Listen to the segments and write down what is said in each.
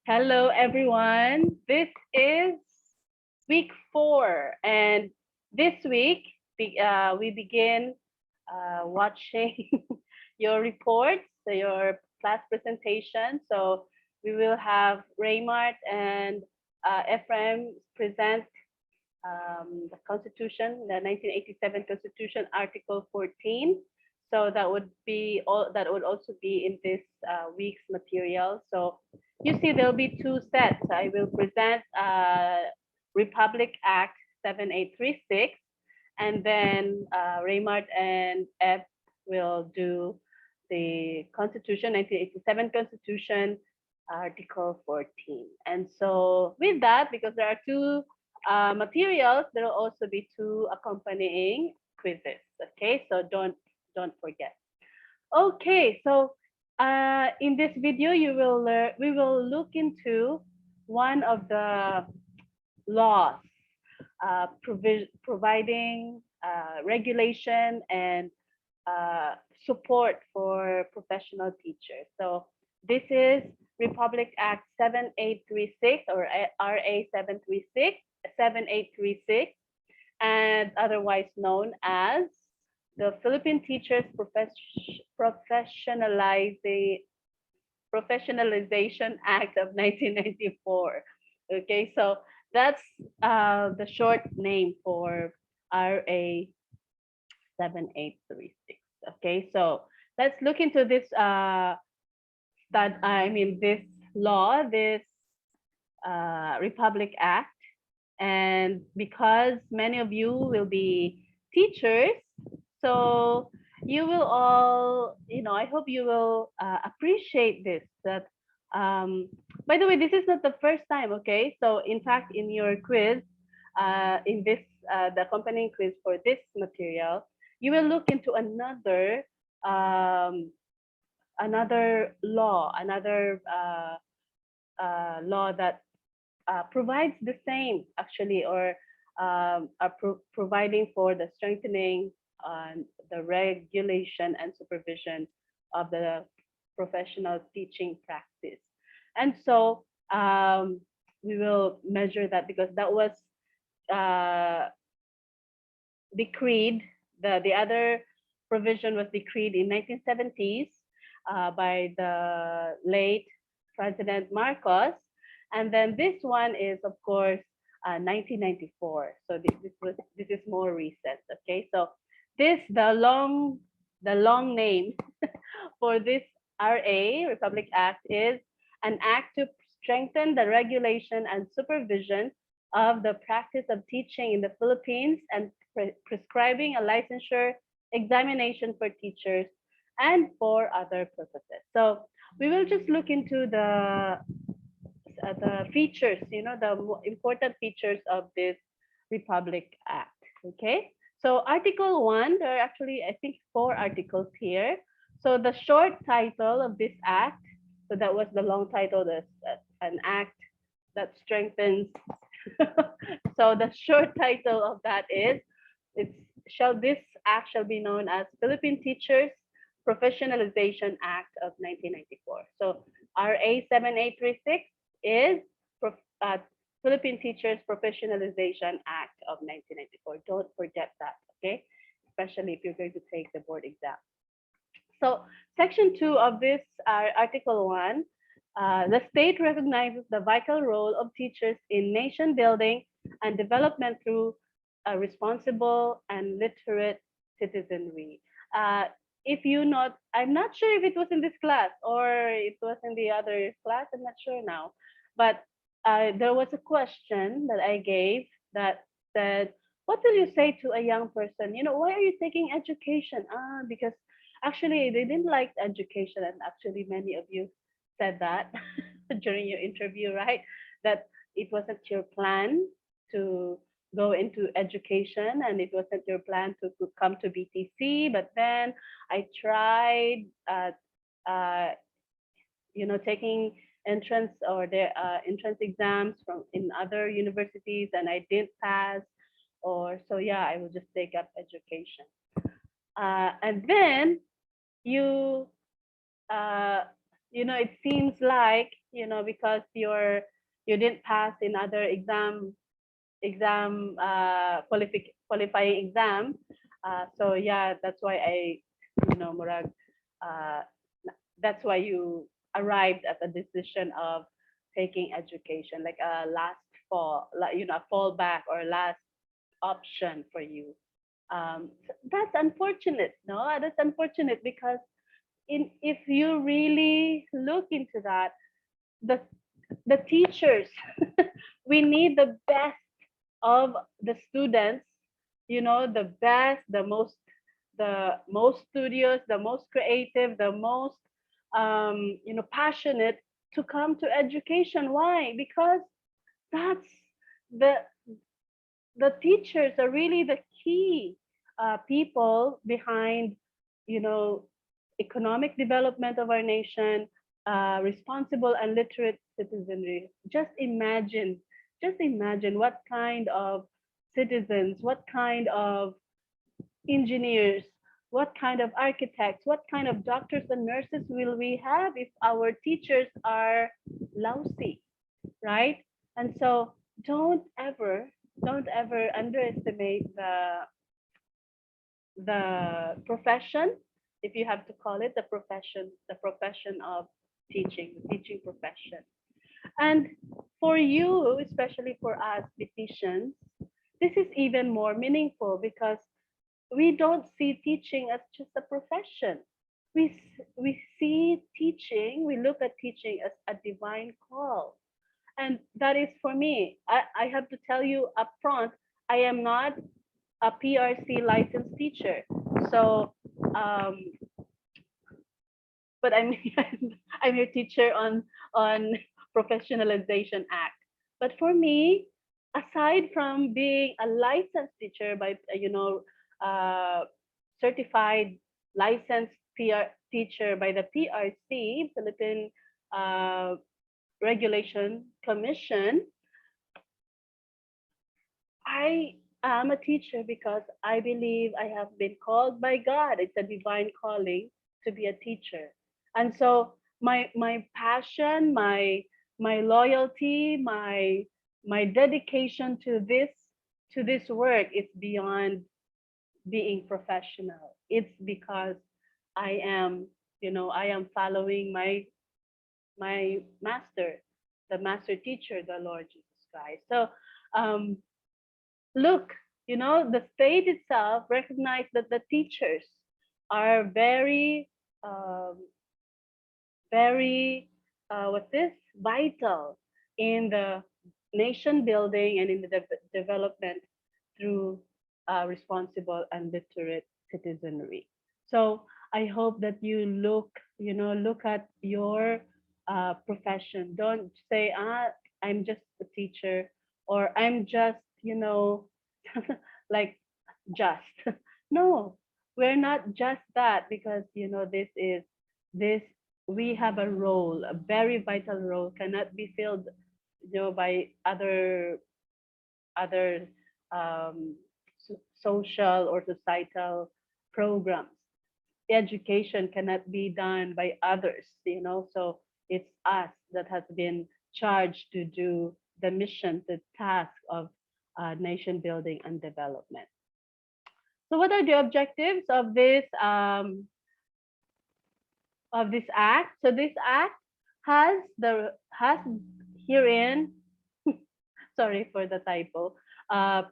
Hello, everyone. This is week 4, and this week we begin watching your reports, so your class presentation. So we will have Raymart and Ephraim present the Constitution, the 1987 Constitution, Article 14. So that would be all. That would also be in this week's material. So you see, there'll be two sets. I will present Republic Act 7836, and then Raymart and Eb will do the Constitution, 1987 Constitution, Article 14. And so with that, because there are two materials, there will also be two accompanying quizzes. Okay, so don't forget. Okay, so in this video, you will learn. We will look into one of the laws providing regulation and support for professional teachers. So this is Republic Act 7836 or RA 7836, and otherwise known as the Philippine Teachers Professionalization Act of 1994. Okay, so that's the short name for RA 7836. Okay, so let's look into this this law, this Republic Act. And because many of you will be teachers, so you will all, I hope you will appreciate this. That, by the way, this is not the first time, okay? So in fact, in your quiz, in this, the accompanying quiz for this material, you will look into another law, law that provides the same actually, or are providing for the strengthening the regulation and supervision of the professional teaching practice. And so we will measure that because that was decreed. The other provision was decreed in 1970s by the late President Marcos, and then this one is, of course, 1994. So this is more recent. Okay, so the long name for this RA Republic Act is an act to strengthen the regulation and supervision of the practice of teaching in the Philippines and prescribing a licensure examination for teachers and for other purposes. So we will just look into the features, the important features of this Republic Act. Okay, so Article 1, there are actually, I think, 4 articles here. So the short title of this act, so that was the long title, an act that strengthens. So the short title of that is, this act shall be known as Philippine Teachers Professionalization Act of 1994. So RA 7836 is Philippine Teachers Professionalization Act of 1994. Don't forget that, okay? Especially if you're going to take the board exam. So Section 2 of this Article 1, the state recognizes the vital role of teachers in nation building and development through a responsible and literate citizenry. If you not, I'm not sure if it was in this class or it was in the other class, I'm not sure now, but there was a question that I gave that said, what will you say to a young person? Why are you taking education? Because actually they didn't like education, and actually many of you said that during your interview, right? That it wasn't your plan to go into education, and it wasn't your plan to come to BTC, but then I tried taking entrance or the entrance exams from in other universities, and I didn't pass, or so yeah, I will just take up education. And then you it seems like, because you didn't pass in other qualifying exam. So yeah, that's why Murag, uh, that's why you arrived at a decision of taking education, like a last fall, like, a fallback or last option for you. That's unfortunate. No, that's unfortunate because if you really look into that, the the teachers, we need the best of the students, the best, the most studious, the most creative, the most passionate to come to education. Why? Because that's the the teachers are really the key people behind, you know, economic development of our nation, responsible and literate citizenry. Just imagine what kind of citizens, what kind of engineers, what kind of architects, what kind of doctors and nurses will we have if our teachers are lousy, right? And so don't ever, don't ever underestimate the profession, if you have to call it the profession of teaching, the teaching profession. And for you, especially for us physicians, this is even more meaningful because we don't see teaching as just a profession. We see teaching, we look at teaching as a divine call. And that is for me. I have to tell you up front, I am not a PRC licensed teacher. So, um, but I'm I'm your teacher on Professionalization Act. But for me, aside from being a licensed teacher by certified licensed teacher by the PRC, Philippine uh, Regulation Commission, I am a teacher because I believe I have been called by God. It's a divine calling to be a teacher. And so my passion, my loyalty, my dedication to this work is beyond being professional. It's because I am following my master, the master teacher, the Lord Jesus Christ. So um, look, the state itself recognized that the teachers are very, um, very, what's this, vital in the nation building and in the development through responsible and literate citizenry. So I hope that you look at your profession. Don't say, I'm just a teacher, or I'm just, like just. No, we're not just that, because this we have a role, a very vital role, cannot be filled, by other um, social or societal programs. Education cannot be done by others, so it's us that has been charged to do the mission, the task of nation building and development. So what are the objectives of this act? So this act has herein, sorry for the typo. Uh,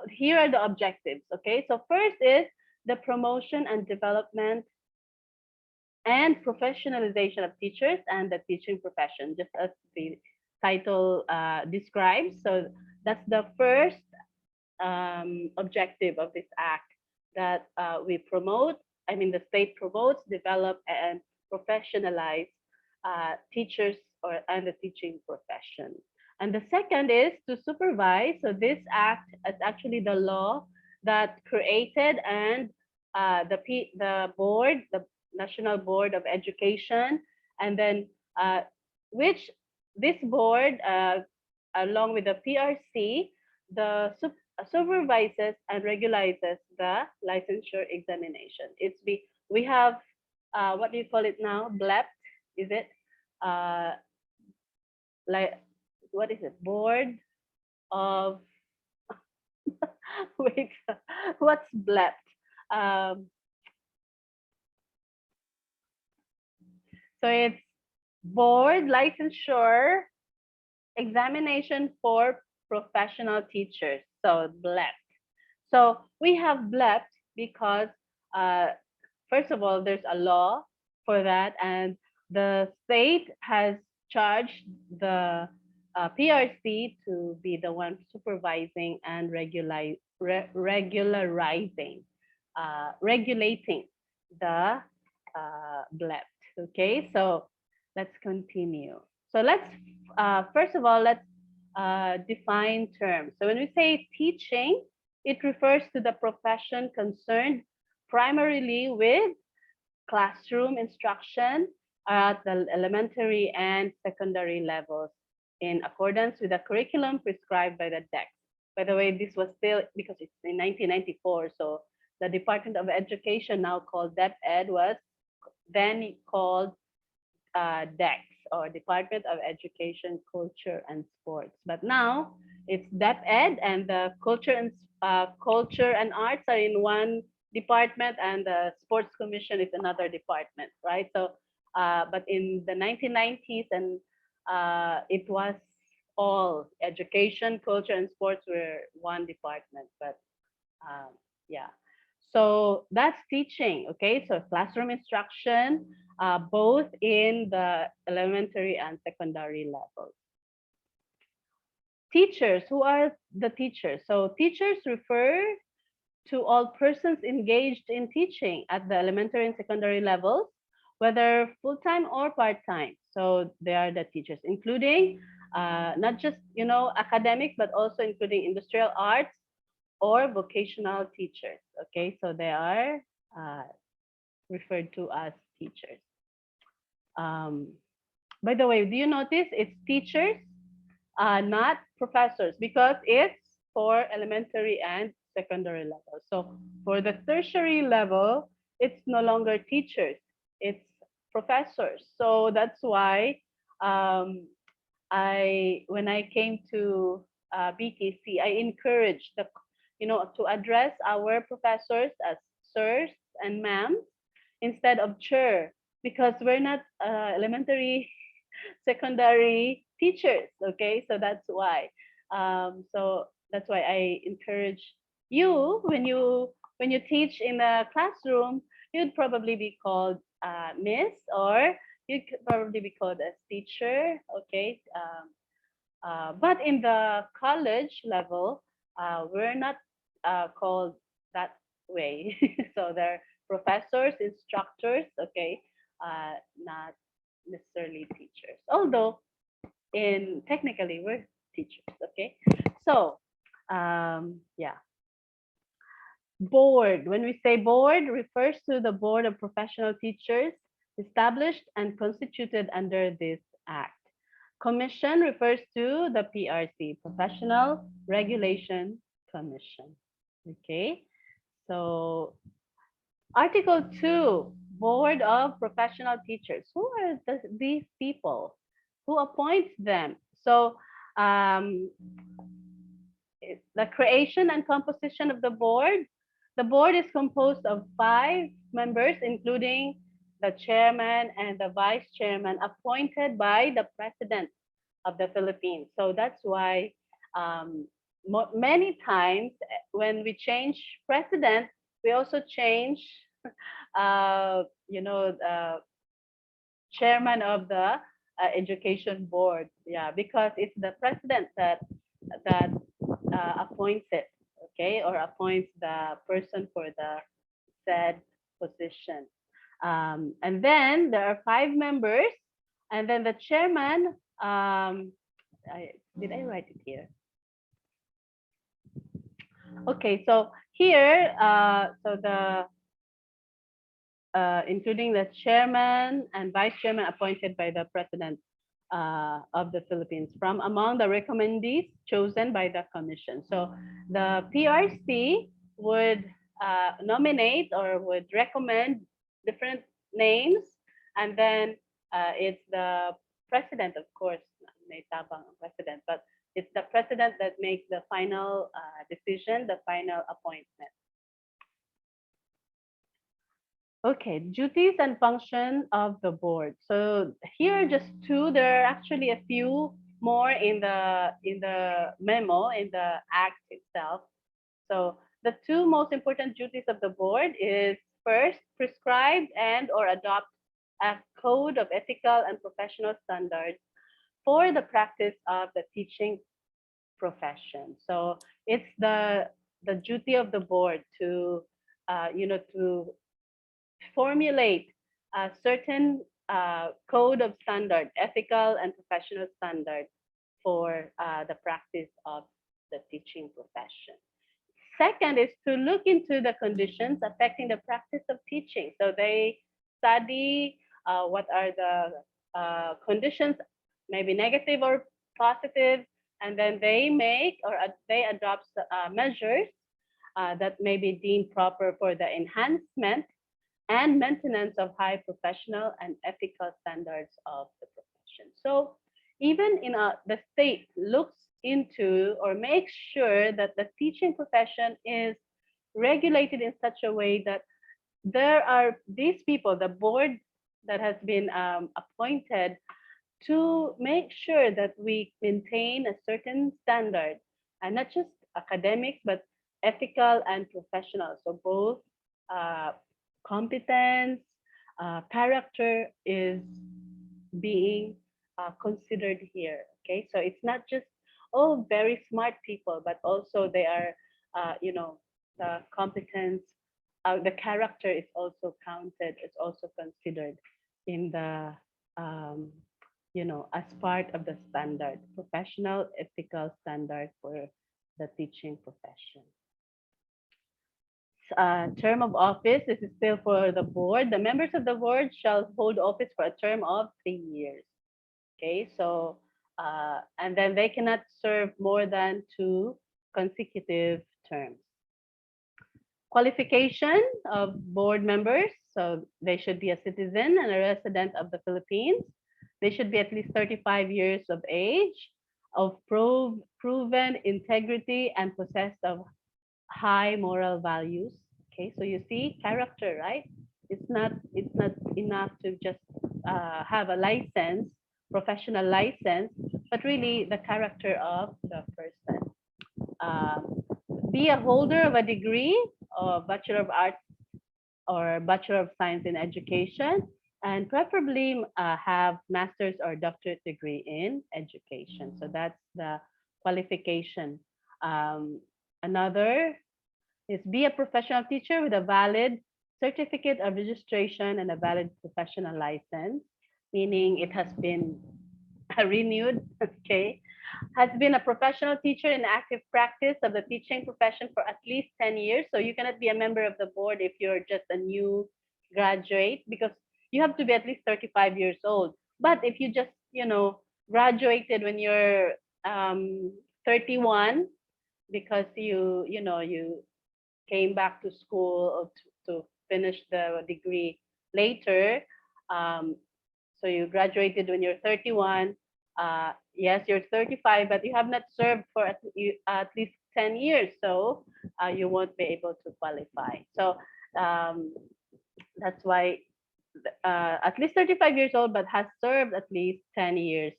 Here are the objectives. Okay, so first is the promotion and development and professionalization of teachers and the teaching profession, just as the title describes. So that's the first objective of this act, that we promote, I mean, the state promotes, develop, and professionalize teachers and the teaching profession. And the second is to supervise. So this act is actually the law that created and the board, the National Board of Education, and then which this board, along with the PRC, the supervises and regulates the licensure examination. We have what do you call it now? BLEP, is it? uh, like what is it? Board of wait, what's BLEP? Um, so it's Board Licensure Examination for Professional Teachers. So BLEP. So we have BLEP because uh, first of all, there's a law for that, and the state has charged the PRC to be the one supervising and regulating the BLEP. Okay, so let's continue. So let's first of all let's define terms. So when we say teaching, it refers to the profession concerned primarily with classroom instruction at the elementary and secondary levels in accordance with the curriculum prescribed by the DEX. By the way, this was still because it's in 1994, so the Department of Education, now called DepEd, was then called DEX, or Department of Education, Culture and Sports. But now it's DepEd, and the culture and arts are in one department, and the Sports Commission is another department, right? So, but in the 1990s, and it was all education, culture, and sports were one department. But yeah. So that's teaching, okay? So classroom instruction, both in the elementary and secondary levels. Teachers, who are the teachers? So teachers refer to all persons engaged in teaching at the elementary and secondary levels, whether full-time or part-time. So they are the teachers, including not just, academic, but also including industrial arts, or vocational teachers. Okay, so they are uh, referred to as teachers. Um, by the way, do you notice it's teachers, not professors, because it's for elementary and secondary level. So for the tertiary level, it's no longer teachers, it's professors. So that's why um, when I came to BTC, I encouraged to address our professors as sirs and ma'ams instead of chair, because we're not elementary, secondary teachers. Okay, so that's why. So that's why I encourage you, when you teach in a classroom, you'd probably be called Miss, or you could probably be called as teacher. Okay. But in the college level, we're not called that way. So they're professors, instructors, okay, not necessarily teachers. Although in technically we're teachers, okay. So yeah, board. When we say board, refers to the board of professional teachers established and constituted under this act. Commission refers to the PRC, Professional Regulation Commission. Okay, so Article 2, Board of Professional Teachers. Who are these people? Who appoints them? So um, the creation and composition of the board. The board is composed of 5 members, including the chairman and the vice chairman, appointed by the president of the Philippines. So that's why many times when we change president, we also change, chairman of the education board. Yeah, because it's the president that appoints it, okay, or appoints the person for the said position. And then there are 5 members, and then the chairman. Did I write it here? Okay, so here, so the including the chairman and vice chairman appointed by the president of the Philippines from among the recommendees chosen by the commission. So the PRC would nominate or would recommend different names, and then it's the president, of course, may tabang ang president, but it's the president that makes the final decision, the final appointment. Okay, duties and function of the board. So here are just two. There are actually a few more in the memo, in the act itself. So the two most important duties of the board is first, prescribe and or adopt a code of ethical and professional standards for the practice of the teaching profession. So it's the duty of the board to to formulate a certain code of standard, ethical and professional standard for the practice of the teaching profession. Second is to look into the conditions affecting the practice of teaching. So they study what are the conditions, maybe negative or positive, and then they make or they adopt measures that may be deemed proper for the enhancement and maintenance of high professional and ethical standards of the profession. So even in the state looks into or makes sure that the teaching profession is regulated in such a way that there are these people, the board that has been appointed to make sure that we maintain a certain standard, and not just academics, but ethical and professional. So both uh, competence, character is being considered here. Okay, so it's not just very smart people, but also they are the competence, the character is also counted. It's also considered in the um, as part of the standard, professional ethical standard for the teaching profession. Term of office, this is still for the board. The members of the board shall hold office for a term of 3 years. Okay, so and then they cannot serve more than 2 consecutive terms. Qualification of board members, so they should be a citizen and a resident of the Philippines. They should be at least 35 years of age, of proven integrity and possessed of high moral values. Okay, so you see character, right? It's not enough to just have a license, professional license, but really the character of the person. Um, be a holder of a degree of Bachelor of Arts or Bachelor of Science in Education, and preferably have master's or doctorate degree in education. So that's the qualification. Another is be a professional teacher with a valid certificate of registration and a valid professional license, meaning it has been renewed, okay, has been a professional teacher in active practice of the teaching profession for at least 10 years. So you cannot be a member of the board if you're just a new graduate, because you have to be at least 35 years old. But if you just, graduated when you're 31, because you came back to school to finish the degree later, um, so you graduated when you're 31. Yes, you're 35, but you have not served for at least 10 years, so you won't be able to qualify. So that's why at least 35 years old, but has served at least 10 years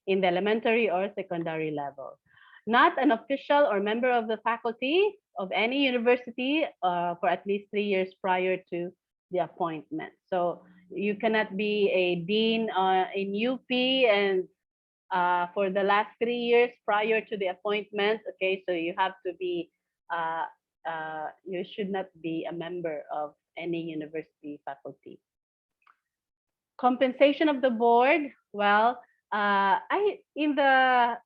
in the elementary or secondary level. Not an official or member of the faculty of any university for at least 3 years prior to the appointment. So you cannot be a dean in UP and for the last 3 years prior to the appointment. Okay, so you have to be, you should not be a member of any university faculty. Compensation of the board. Well, I in the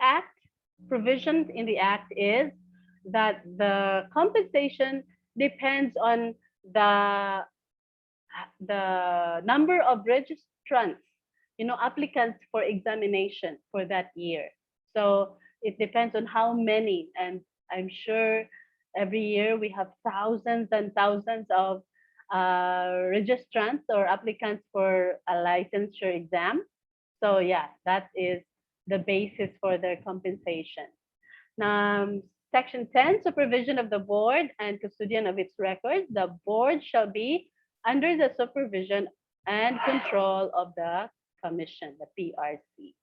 act, provisions in the act is that the compensation depends on the number of registrants, applicants for examination for that year. So it depends on how many, and I'm sure every year we have thousands and thousands of registrants or applicants for a licensure exam. So yeah, that is the basis for their compensation. Section 10, supervision of the board and custodian of its records. The board shall be under the supervision and control of the commission, the PRC.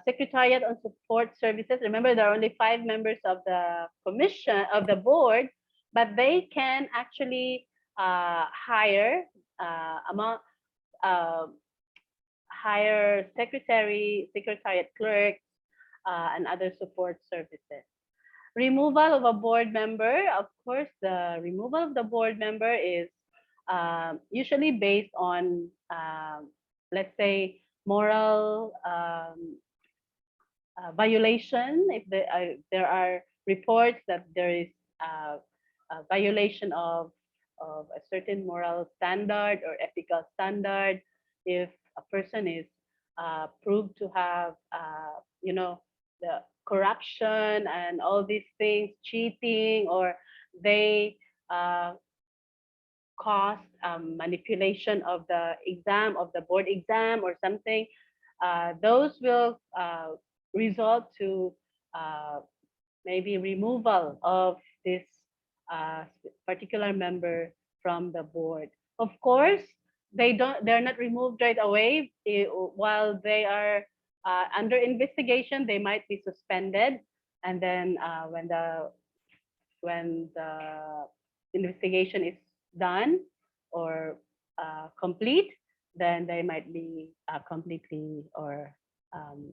Secretariat on Support Services. Remember, there are only 5 members of the commission of the board, but they can actually hire among uh, hire secretariat clerks, and other support services. Removal of a board member. Of course, the removal of the board member is usually based on, let's say, moral violation. If there are reports that there is a violation of a certain moral standard or ethical standard, if a person is proved to have, the corruption and all these things, cheating, or they uh, cause manipulation of the exam, of the board exam or something, those will result to uh, maybe removal of this particular member from the board. Of course, they're not removed right away. While they are under investigation, they might be suspended, and then when the investigation is done or complete, then they might be completely or um,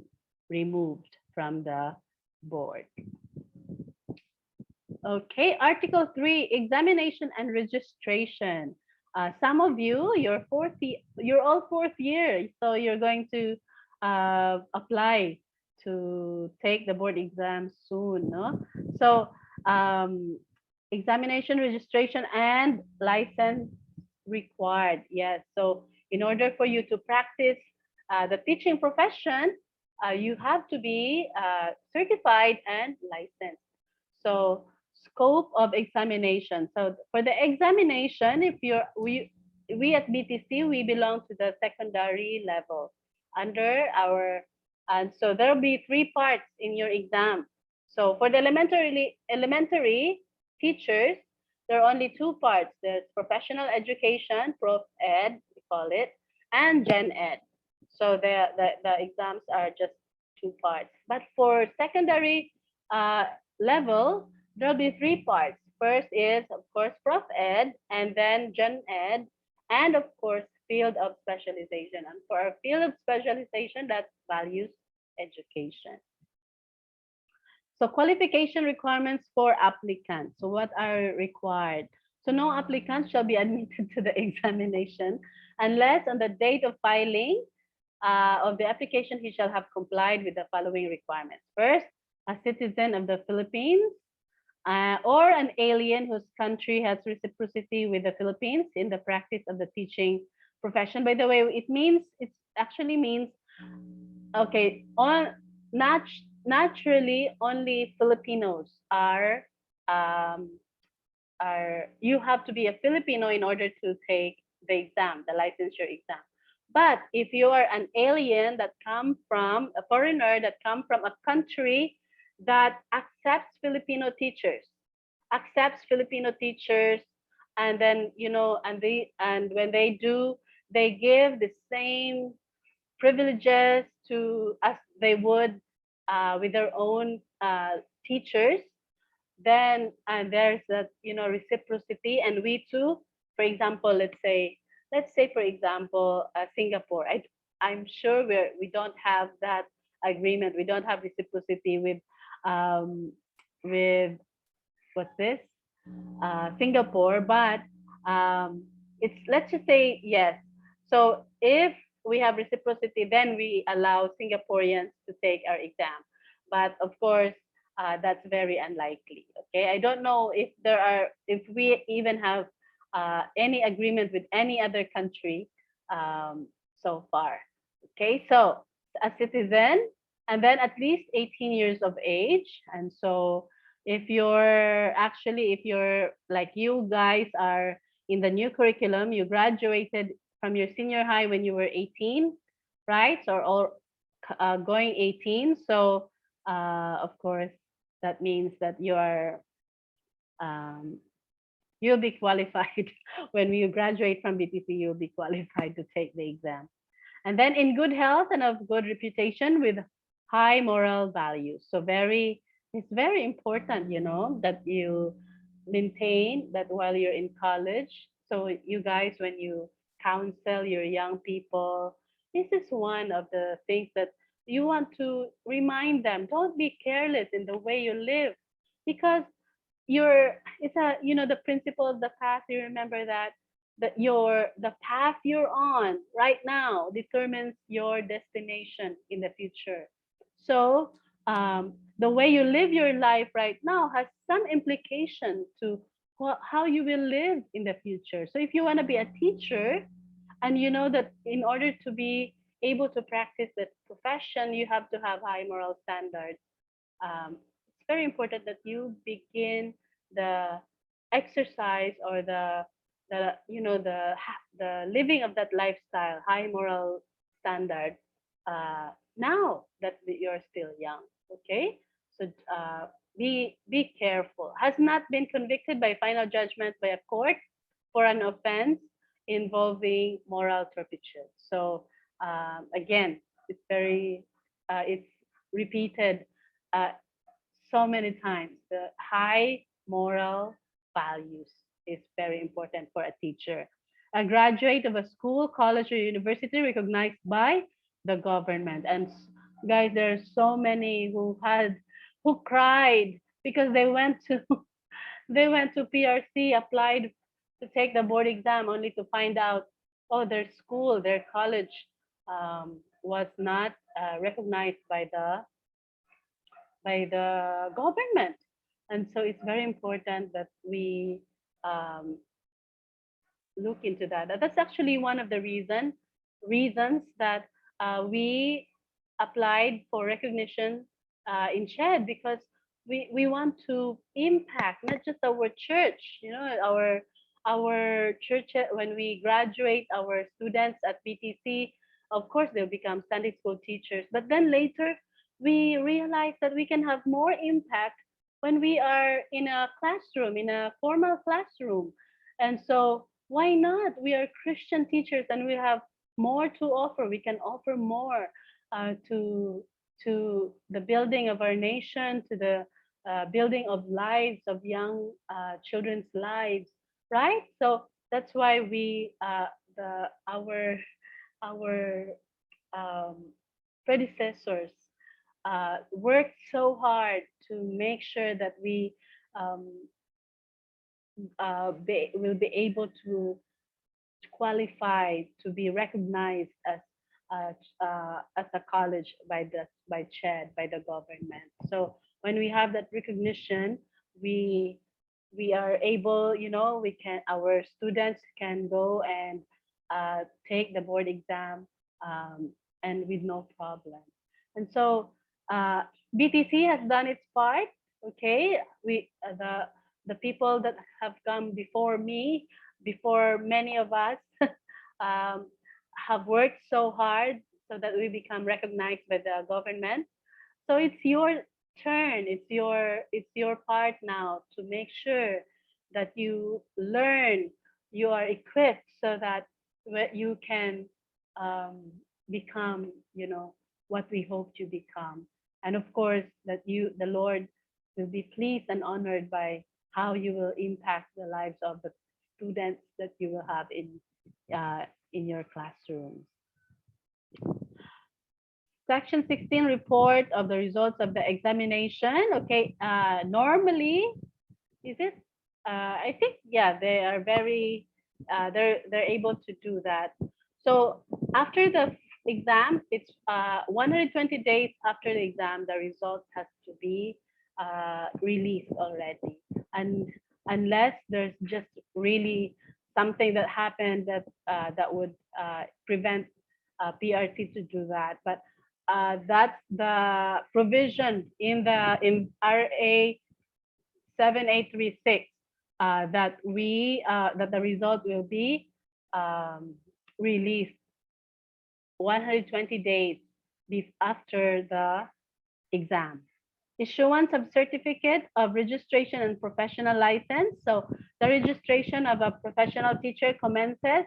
removed from the board. Okay, Article 3, examination and registration. Some of you, you're all fourth year, so you're going to apply to take the board exam soon, no? So, um, examination, registration, and license required. Yes. So, in order for you to practice the teaching profession, you have to be certified and licensed. So, scope of examination. So for the examination, if you're we at BTC, we belong to the secondary level under our, and so there'll be 3 parts in your exam. So for the elementary teachers, there are only 2 parts. There's professional education, prof ed we call it, and gen ed. So the exams are just 2 parts. But for secondary level, there'll be 3 parts. First is, of course, Prof Ed, and then Gen Ed, and of course, field of specialization. And for our field of specialization, that's values education. So qualification requirements for applicants. So what are required? So no applicant shall be admitted to the examination unless on the date of filing of the application, he shall have complied with the following requirements. First, a citizen of the Philippines, or an alien whose country has reciprocity with the Philippines in the practice of the teaching profession. By the way, it actually means, okay, naturally only Filipinos um, you have to be a Filipino in order to take the exam, the licensure exam. But if you are an alien that come from a foreigner that come from a country that accepts Filipino teachers, and then and when they do, they give the same privileges to as they would with their own teachers, then and there's that reciprocity, and we too, for example, let's say for example, Singapore. I'm sure we don't have that agreement, we don't have reciprocity um with what's this Singapore, but it's, let's just say, yes. So if we have reciprocity, then we allow Singaporeans to take our exam. But of course, that's very unlikely. Okay, I don't know if we even have any agreement with any other country so far. Okay, so a citizen, and then at least 18 years of age, and so if you're like you guys are in the new curriculum, you graduated from your senior high when you were 18, right? So, or going 18. So, of course, that means that you are um, you'll be qualified when you graduate from BTC. You'll be qualified to take the exam. And then in good health and of good reputation with high moral values. So it's very important, that you maintain that while you're in college. So you guys, when you counsel your young people, this is one of the things that you want to remind them. Don't be careless in the way you live, because it's a the principle of the path. You remember that the path you're on right now determines your destination in the future. So the way you live your life right now has some implication to how you will live in the future. So if you want to be a teacher, and you know that in order to be able to practice that profession, you have to have high moral standards. It's very important that you begin the exercise, or the living of that lifestyle, high moral standard, now that you're still young. Okay, so be careful. Has not been convicted by final judgment by a court for an offense involving moral turpitude. So again, it's repeated uh, so many times. The high moral values is very important for a teacher. A graduate of a school, college, or university recognized by the government. And guys, there are so many who cried because they went to they went to PRC, applied to take the board exam, only to find out, oh, their school, their college was not recognized by the government. And so it's very important that we um, look into that. That's actually one of the reasons that we applied for recognition in SHED, because we want to impact not just our church, our church. When we graduate our students at BTC, of course they'll become Sunday school teachers, but then later we realize that we can have more impact when we are in a classroom, in a formal classroom. And so why not? We are Christian teachers and we have more to offer. We can offer more to the building of our nation, to the building of lives, of young children's lives, right? So that's why our um, predecessors worked so hard to make sure that we um, will be able to qualified to be recognized as a college by CHED, by the government. So when we have that recognition, we we are able, our students can go and take the board exam, um, and with no problem. And so BTC has done its part. Okay, the people that have come before me, before many of us, um, have worked so hard so that we become recognized by the government. So it's your turn. It's your part now to make sure that you learn, you are equipped so that you can um, become, what we hope to become. And of course, that the Lord, will be pleased and honored by how you will impact the lives of the students that you will have in your classroom. Section 16, report of the results of the examination. Okay, normally, is it? I think, yeah, they are they're able to do that. So after the exam, it's 120 days after the exam, the results has to be released already. And unless there's just really something that happened that would prevent PRC to do that. But that's the provision in RA 7836, that the result will be um, released 120 days after the exam. Issuance of certificate of registration and professional license. So the registration of a professional teacher commences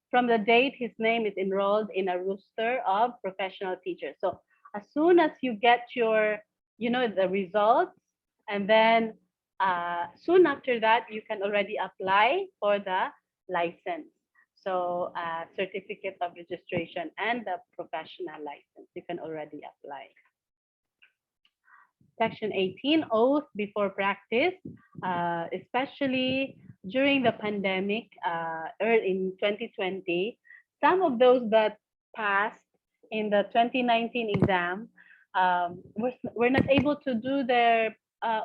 from the date his name is enrolled in a roster of professional teachers. So as soon as you get your, the results, and then soon after that, you can already apply for the license. So certificate of registration and the professional license, you can already apply. Section 18, oath before practice, especially during the pandemic in 2020. Some of those that passed in the 2019 exam were not able to do their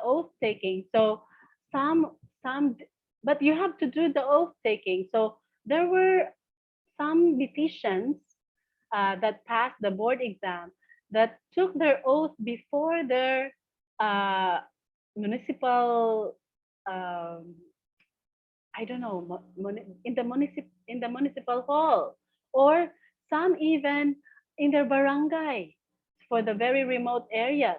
oath taking. So some, but you have to do the oath taking. So there were some dietitians that passed the board exam that took their oath before their uh, municipal, um, I don't know, in the municipal hall, or some even in their barangay for the very remote areas,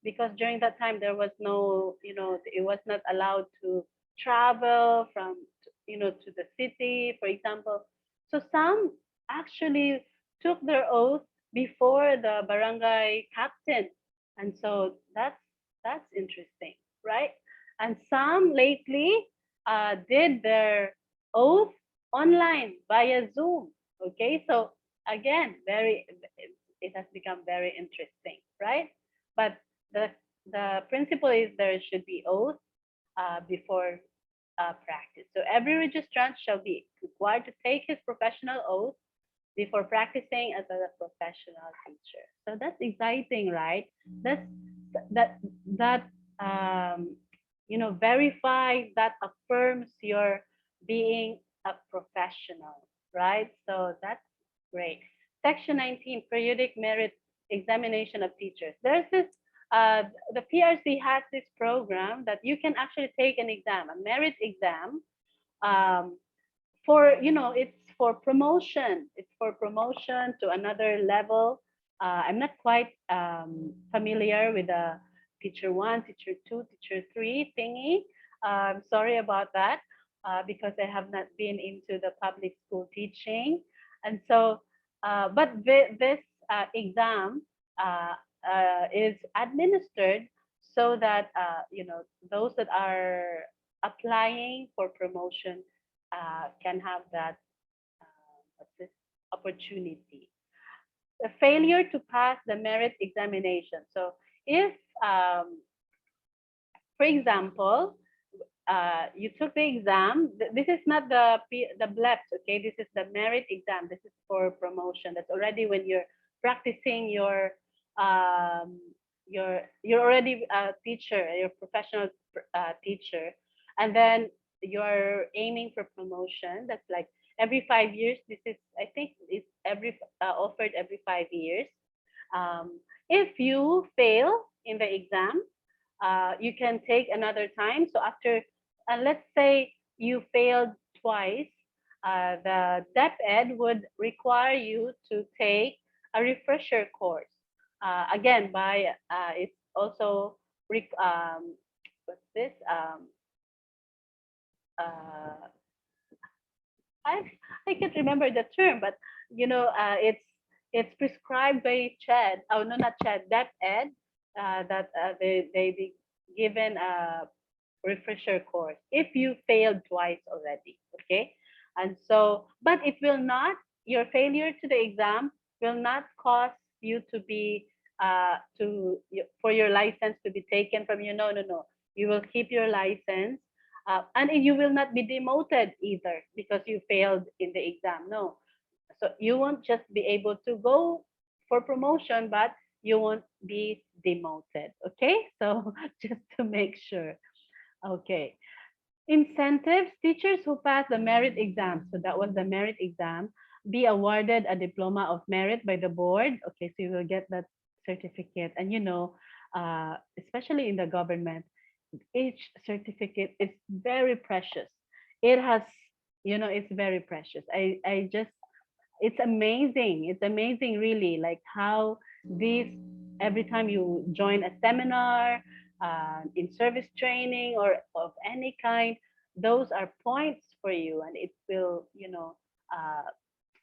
because during that time there was no, it was not allowed to travel from, to the city, for example. So some actually took their oath before the barangay captain, and so that's interesting, right? And some lately did their oath online via Zoom. Okay, so again, it has become very interesting, right? But the the principle is there should be oath before practice. So every registrant shall be required to take his professional oath before practicing as a professional teacher. So that's exciting, right? That's that that um, verifies, that affirms your being a professional, right? So that's great. Section 19, periodic merit examination of teachers. There's this the PRC has this program that you can actually take an exam, a merit exam, um, for, it's for promotion. It's for promotion to another level. I'm not quite familiar with the teacher one, teacher two, teacher three thingy. Sorry about that, because I have not been into the public school teaching. And so but this exam uh, is administered so that those that are applying for promotion can have that what's this opportunity. The failure to pass the merit examination. So if, for example, you took the exam. This is not the BLEPS, okay? This is the merit exam. This is for promotion. That's already when you're practicing um, you're already a teacher, you're a professional teacher, and then you're aiming for promotion. That's like every 5 years. This is, I think, it's every offered every 5 years. If you fail in the exam, you can take another time. So after, let's say you failed twice, the DepEd Ed would require you to take a refresher course. Again, it's also, what's this? Uh, I I can't remember the term, but it's prescribed by CHED. Oh no, not CHED. DepEd, that they be given a refresher course if you failed twice already. Okay, and so, but it will not, your failure to the exam will not cause you to be for your license to be taken from you. No, no, no. You will keep your license, and you will not be demoted either because you failed in the exam. No, so you won't just be able to go for promotion, but you won't be demoted. Okay, so just to make sure. Okay. Incentives, teachers who pass the merit exam, so that was the merit exam, be awarded a diploma of merit by the board. Okay, so you will get that certificate. And especially in the government, each certificate is very precious. It has, it's very precious. I just It's amazing. It's amazing, really, like how this, every time you join a seminar, in service training or of any kind, those are points for you, and it will, uh,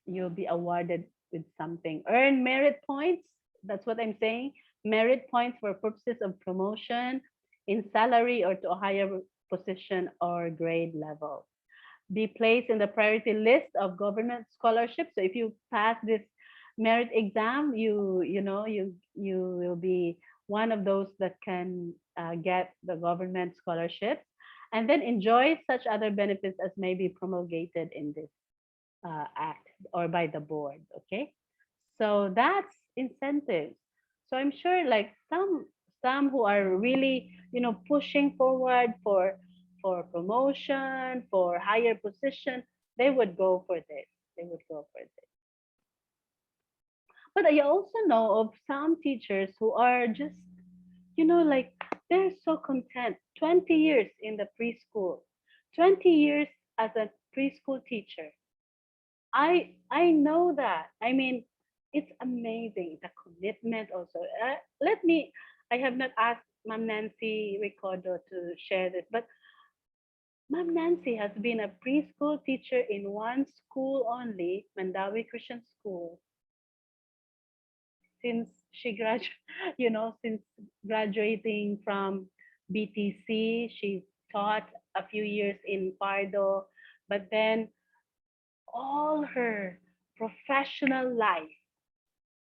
you'll be awarded with something. Earn merit points. That's what I'm saying. Merit points for purposes of promotion in salary or to a higher position or grade level. Be placed in the priority list of government scholarships. So if you pass this merit exam, you will be one of those that can get the government scholarships, and then enjoy such other benefits as may be promulgated in this act or by the board. Okay, so that's incentives. So I'm sure, like some who are really, pushing forward for promotion, for higher position, they would go for this. They would go for this. But I also know of some teachers who are just, like they're so content. 20 years in the preschool, 20 years as a preschool teacher. I know that. I mean, it's amazing, the commitment also. Let me. I have not asked Ma'am Nancy Ricardo to share this, but Ma'am Nancy has been a preschool teacher in one school only, Mandawi Christian School, since she grad, since graduating from BTC. She taught a few years in Pardo, but then all her professional life,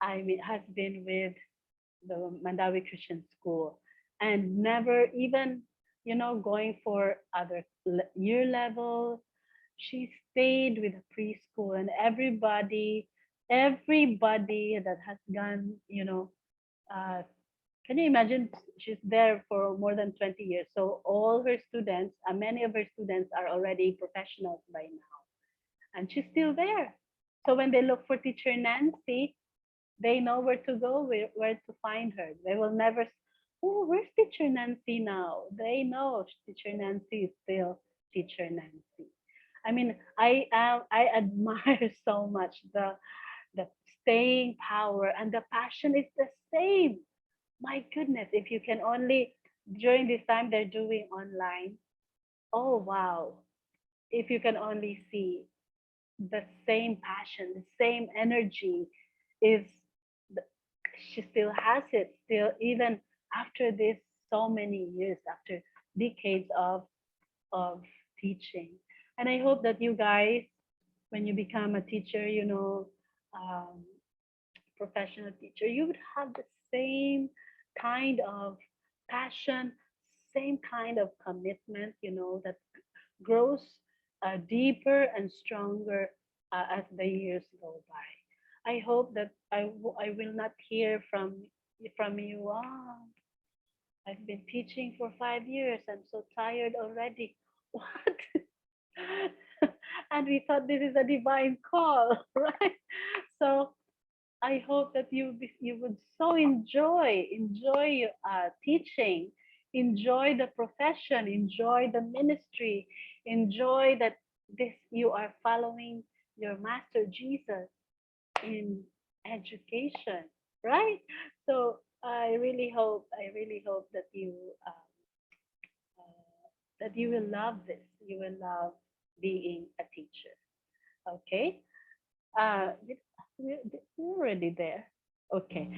I mean, has been with the Mandawi Christian School, and never even, going for other year level. She stayed with the preschool, and everybody that has gone, uh, can you imagine? She's there for more than 20 years. So all her students, many of her students are already professionals by now, and she's still there. So when they look for teacher Nancy, they know where to go, where to find her. They will never, oh, where's teacher Nancy now? They know teacher Nancy is still teacher Nancy. I mean, I admire so much the staying power, and the passion is the same. My goodness, if you can only, during this time they're doing online. Oh wow. If you can only see the same passion, the same energy is, she still has it, still, even after this, so many years, after decades of teaching. And I hope that you guys, when you become a teacher, um, professional teacher, you would have the same kind of passion, same kind of commitment, that grows deeper and stronger as the years go by. I hope that I will not hear from you. Oh, I've been teaching for 5 years. I'm so tired already. What? And we thought this is a divine call, right? So I hope that you would so enjoy teaching, enjoy the profession, enjoy the ministry, enjoy that this you are following your Master Jesus in education, right? So I really hope that you will love this. You will love being a teacher. Okay. We're already there. Okay.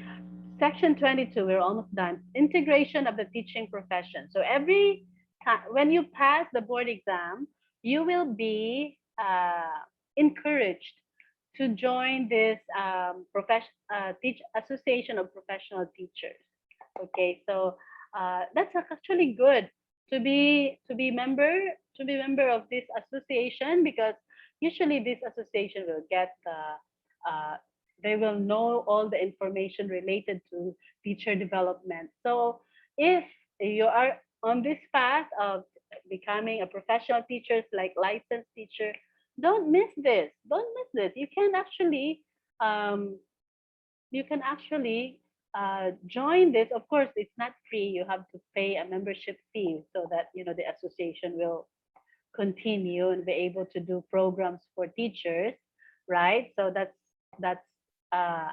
Section 22, we're almost done. Integration of the teaching profession. So every time, when you pass the board exam, you will be encouraged to join this association of professional teachers. Okay, so that's actually good to be member of this association, because usually this association will get they will know all the information related to teacher development. So if you are on this path of becoming a professional teacher, like licensed teacher, don't miss this. Don't miss this. Um, you can actually join this. Of course, it's not free. You have to pay a membership fee so that the association will continue and be able to do programs for teachers, right? So that's That's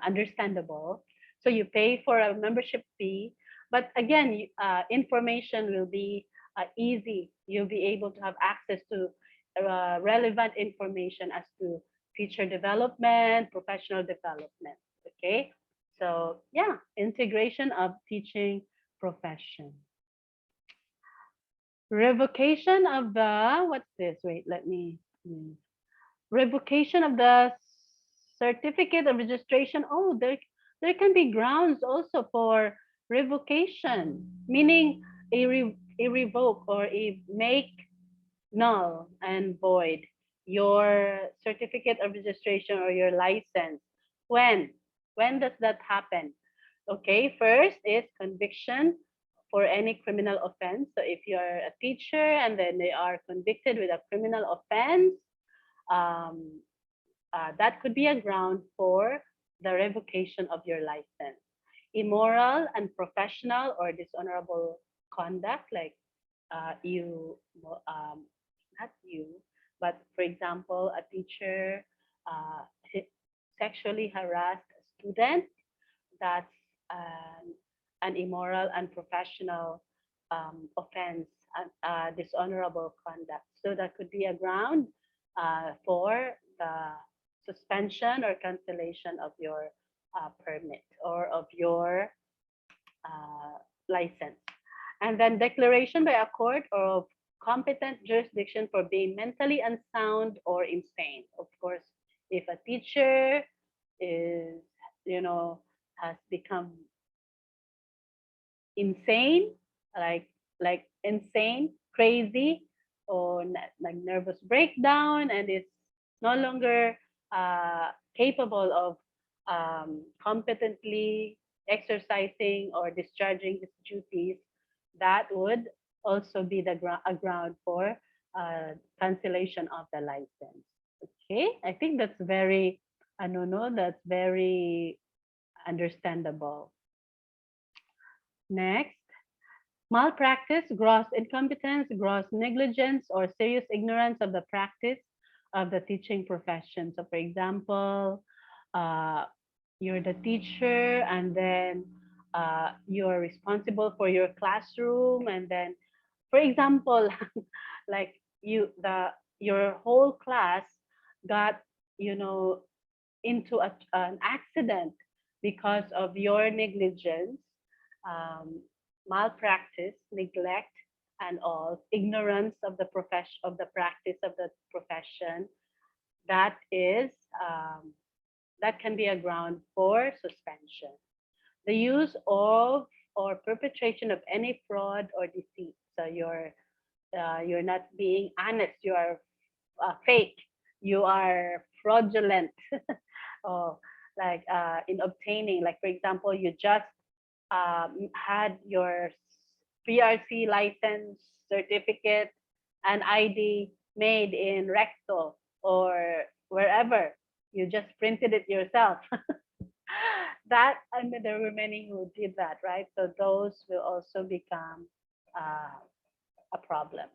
understandable. So you pay for a membership fee, but again, information will be easy. You'll be able to have access to relevant information as to teacher development, professional development. Okay, so yeah, integration of teaching profession. Revocation of the, what's this? Wait, let me. Revocation of the certificate of registration. Oh, there can be grounds also for revocation, meaning a revoke or a make null and void your certificate of registration or your license. When? When does that happen? Okay, first is conviction for any criminal offense. So if you're a teacher and then they are convicted with a criminal offense, um, that could be a ground for the revocation of your license. Immoral, unprofessional, or dishonorable conduct, like you, not you, but for example, a teacher uh, sexually harassed a student, that's an immoral, unprofessional offense, dishonorable conduct. So that could be a ground for the suspension or cancellation of your permit or of your license. And then declaration by a court of competent jurisdiction for being mentally unsound or insane. Of course, if a teacher is, you know, has become insane, like insane, crazy, or like nervous breakdown, and is no longer capable of competently exercising or discharging his duties, that would also be a ground for cancellation of the license. Okay, I think that's very, I don't know, that's very understandable. Next, malpractice, gross incompetence, gross negligence, or serious ignorance of the practice of the teaching profession. So, for example, uh, you're the teacher, and then you're responsible for your classroom, and then, for example, like your whole class got, you know, into an accident because of your negligence, um, malpractice, neglect, and all ignorance of the profession of the practice of the profession. That is that can be a ground for suspension. The use of or perpetration of any fraud or deceit. So you're not being honest. You are fake. You are fraudulent. Oh, like in obtaining, like for example, you just had your PRC license certificate and ID made in Recto or wherever. You just printed it yourself. That, I mean, there were many who did that, right? So those will also become uh, a problem.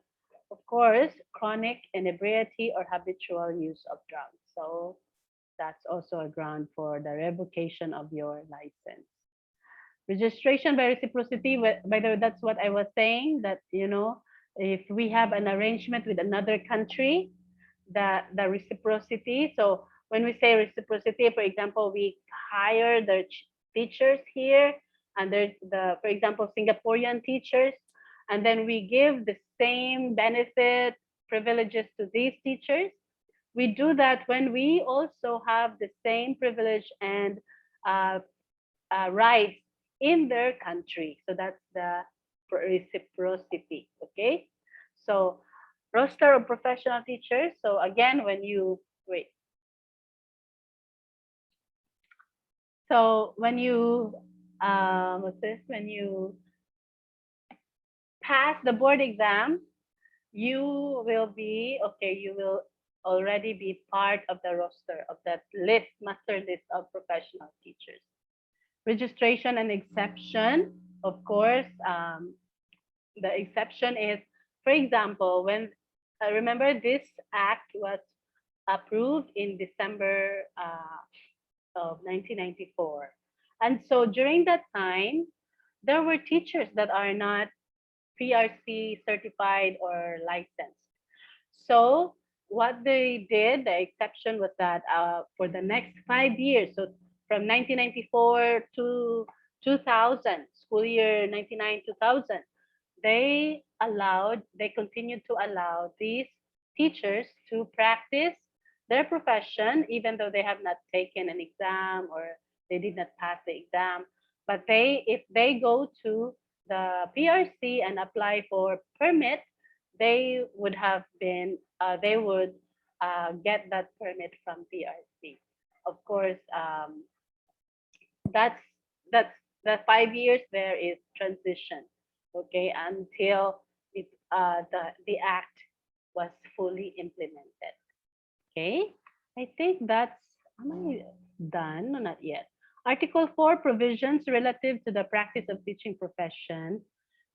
Of course, chronic inebriety or habitual use of drugs. So that's also a ground for the revocation of your license. Registration by reciprocity, by the way, that's what I was saying, that, you know, if we have an arrangement with another country, the reciprocity. So when we say reciprocity, for example, we hire the teachers here, and there's the, for example, Singaporean teachers, and then we give the same benefit privileges to these teachers. We do that when we also have the same privilege and uh, rights in their country. So that's the reciprocity. Okay. So roster of professional teachers. So again, when you wait, so when you what's this? When you pass the board exam, you will be okay. You will already be part of the roster of that list, master list of professional teachers. Registration and exception, of course. The exception is, for example, when I remember this act was approved in December of 1994. And so during that time, there were teachers that are not PRC certified or licensed. So what they did, the exception was that for the next 5 years, so from 1994 to 2000, school year 99 2000, they continued to allow these teachers to practice their profession, even though they have not taken an exam or they did not pass the exam. But if they go to the PRC and apply for permit, they would get that permit from PRC. Of course, that's that's the 5 years there is transition, okay, until the act was fully implemented. Okay, I think that's, am I done? No, not yet. Article 4, provisions relative to the practice of teaching profession.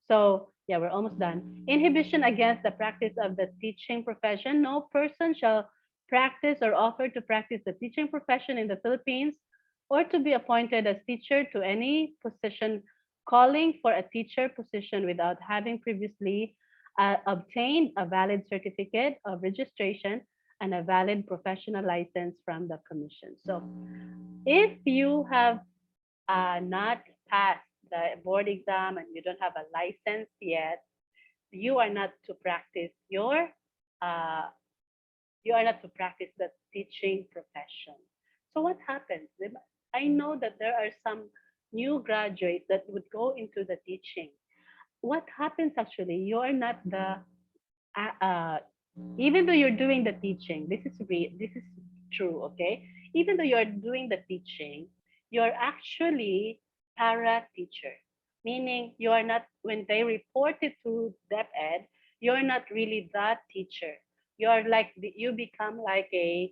So, yeah, we're almost done. Inhibition against the practice of the teaching profession. No person shall practice or offer to practice the teaching profession in the Philippines or to be appointed as teacher to any position calling for a teacher position without having previously obtained a valid certificate of registration and a valid professional license from the commission. So if you have not passed the board exam and you don't have a license yet, you are not to practice uh, the teaching profession. So what happens? I know that there are some new graduates that would go into the teaching. What happens actually? You are not the uh, even though you're doing the teaching, this is true, okay? Even though you're doing the teaching, you're actually para teacher, meaning you are not, when they report it to DepEd, you're not really that teacher. You're like, you become like as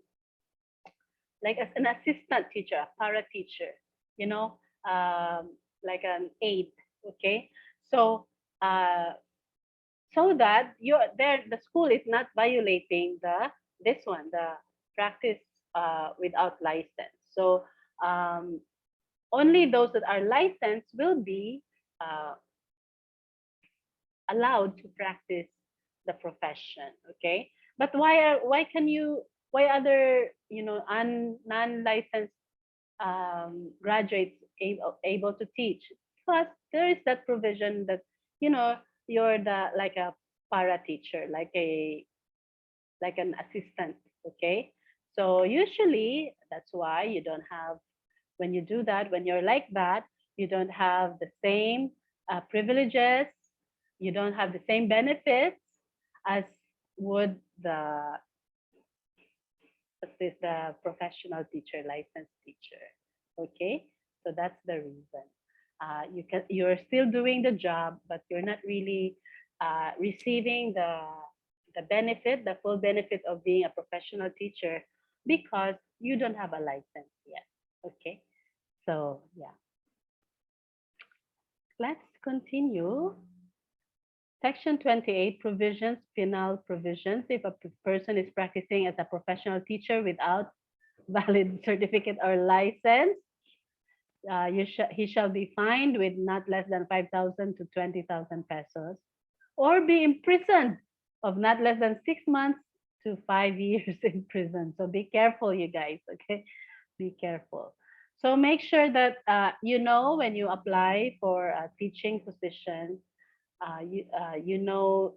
an assistant teacher, a para teacher, you know, like an aide, okay? So, uh, so that the school is not violating the practice without license. So um, only those that are licensed will be uh, allowed to practice the profession. Okay, but why other non-licensed graduates able to teach? Plus, there is that provision that you know you're the like a para teacher, like an assistant. Okay, so usually that's why you don't have, when you do that, when you're like that, you don't have the same privileges, you don't have the same benefits as would the professional teacher, licensed teacher. Okay, so that's the reason. You're still doing the job, but you're not really receiving the full benefit of being a professional teacher because you don't have a license yet. Okay, so yeah, let's continue. Section 28, provisions, penal provisions. If a person is practicing as a professional teacher without valid certificate or license, he shall be fined with not less than 5,000 to 20,000 pesos or be imprisoned of not less than 6 months to 5 years in prison. So be careful, you guys, okay? Be careful. So make sure that when you apply for a teaching position, you know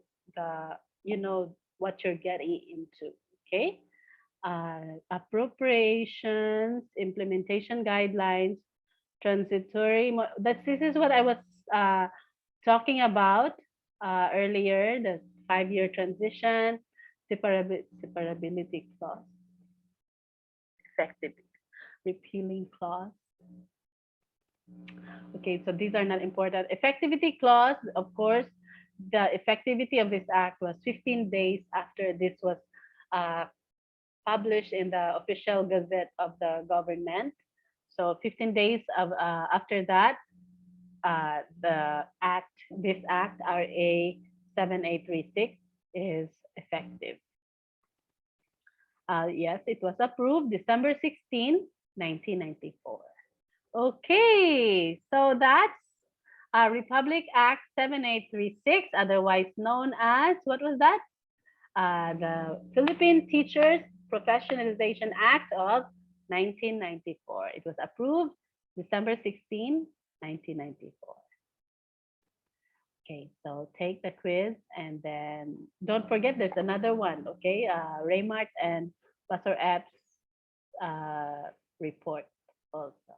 what you're getting into. Okay, appropriations, implementation guidelines, transitory. This is what I was uh, talking about earlier. The 5-year transition, separability clause, effective repealing clause. Okay, so these are not important. Effectivity clause, of course, the effectivity of this act was 15 days after this was uh, published in the official gazette of the government. So 15 days after that, this act, RA 7836, is effective. Yes, it was approved December 16. 1994. Okay, so that's Republic Act 7836, otherwise known as, what was that? The Philippine Teachers Professionalization Act of 1994. It was approved December 16, 1994. Okay, so take the quiz and then don't forget there's another one, okay? Raymart and Pastor Epps report also.